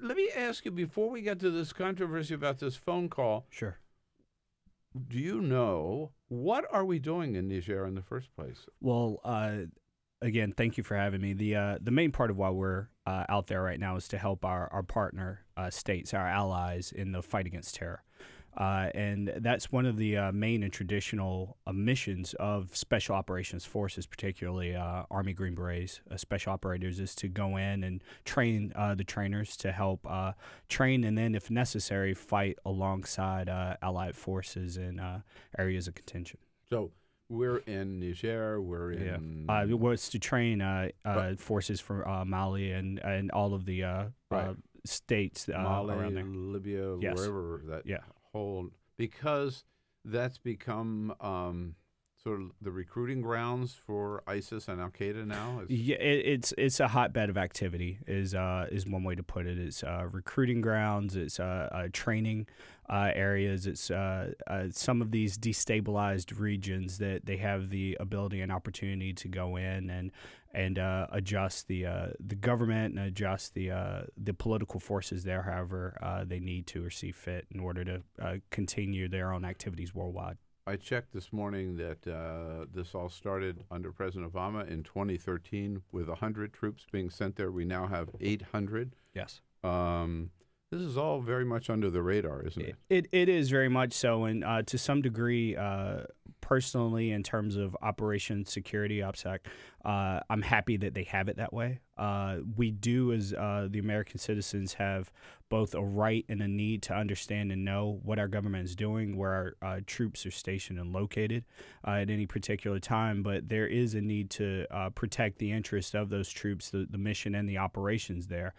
Let me ask you, before we get to this controversy about this phone call, Sure. do you know what are we doing in Niger in the first place? Well, again, thank you for having me. The main part of why we're out there right now is to help our partner states, our allies, in the fight against terror. And that's one of the main and traditional missions of Special Operations Forces, particularly Army Green Berets, Special Operators, is to go in and train the trainers to help train and then, if necessary, fight alongside Allied forces in areas of contention. So we're in Niger, we're in... It was to train forces for Mali and all of the states Mali, around there. Libya, Yes. wherever that whole... Because that's become sort of the recruiting grounds for ISIS and Al-Qaeda now? Yeah, it's a hotbed of activity is one way to put it. It's recruiting grounds. It's training areas. It's some of these destabilized regions that they have the ability and opportunity to go in and adjust the government and adjust the political forces there, however they need to or see fit in order to continue their own activities worldwide. I checked this morning that this all started under President Obama in 2013 with 100 troops being sent there. We now have 800. Yes. This is all very much under the radar, isn't it? It is very much so, and to some degree, personally, in terms of Operation Security, OPSEC, I'm happy that they have it that way. We do, as the American citizens, have both a right and a need to understand and know what our government is doing, where our troops are stationed and located at any particular time. But there is a need to protect the interest of those troops, the mission and the operations there.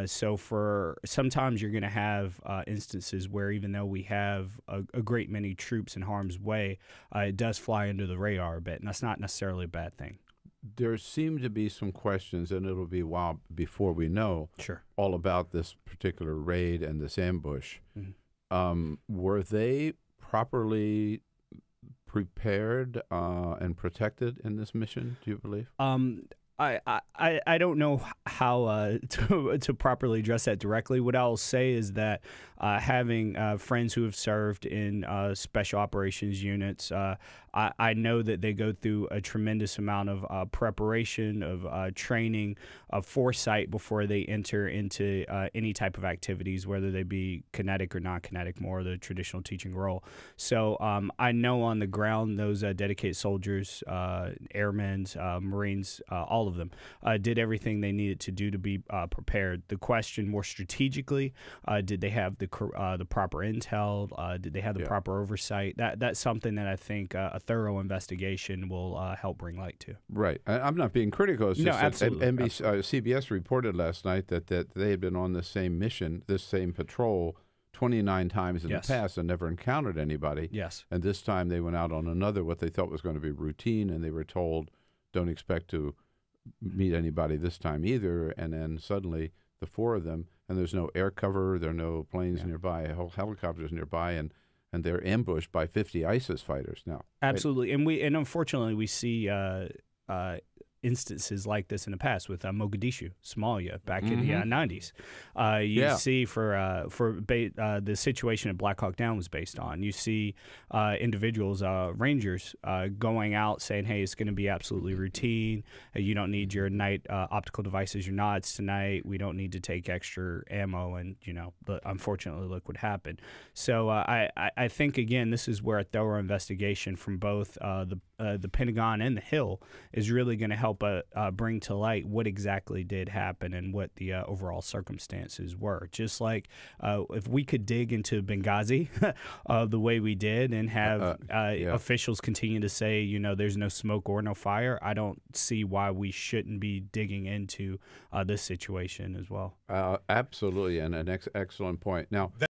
So for sometimes you're going to have instances where even though we have a great many troops in harm's way, it does fly under the radar a bit, and that's not necessarily a bad thing. There seem to be some questions, and it'll be a while before we know all about this particular raid and this ambush. Mm-hmm. Were they properly prepared and protected in this mission, do you believe? I don't know how to properly address that directly. What I'll say is that having friends who have served in special operations units, I know that they go through a tremendous amount of preparation, of training, of foresight before they enter into any type of activities, whether they be kinetic or non-kinetic, more the traditional teaching role. So I know on the ground those dedicated soldiers, airmen, Marines, all of them did everything they needed to do to be prepared. The question more strategically, did they have the proper intel? Did they have the proper oversight? That's something that I think a thorough investigation will help bring light to. Right. I'm not being critical. It's just absolutely. That CBS reported last night that they had been on the same mission, this same patrol, 29 times in the past and never encountered anybody. Yes. And this time they went out on another, what they thought was going to be routine, and they were told, don't expect to meet anybody this time either. And then suddenly the four of them, and there's no air cover, there are no planes nearby, helicopters nearby, and they're ambushed by 50 ISIS fighters now. Absolutely. And unfortunately we see instances like this in the past with Mogadishu, Somalia, back in the 90s. You see for the situation at Black Hawk Down was based on. You see individuals, Rangers, going out saying, hey, it's going to be absolutely routine. You don't need your night optical devices, your nods tonight. We don't need to take extra ammo. And, unfortunately, look what happened. So I think, again, this is where a thorough investigation from both the Pentagon and the Hill is really going to help bring to light what exactly did happen and what the overall circumstances were. Just like if we could dig into Benghazi the way we did and have officials continue to say, there's no smoke or no fire, I don't see why we shouldn't be digging into this situation as well. Absolutely, and an excellent point. Now,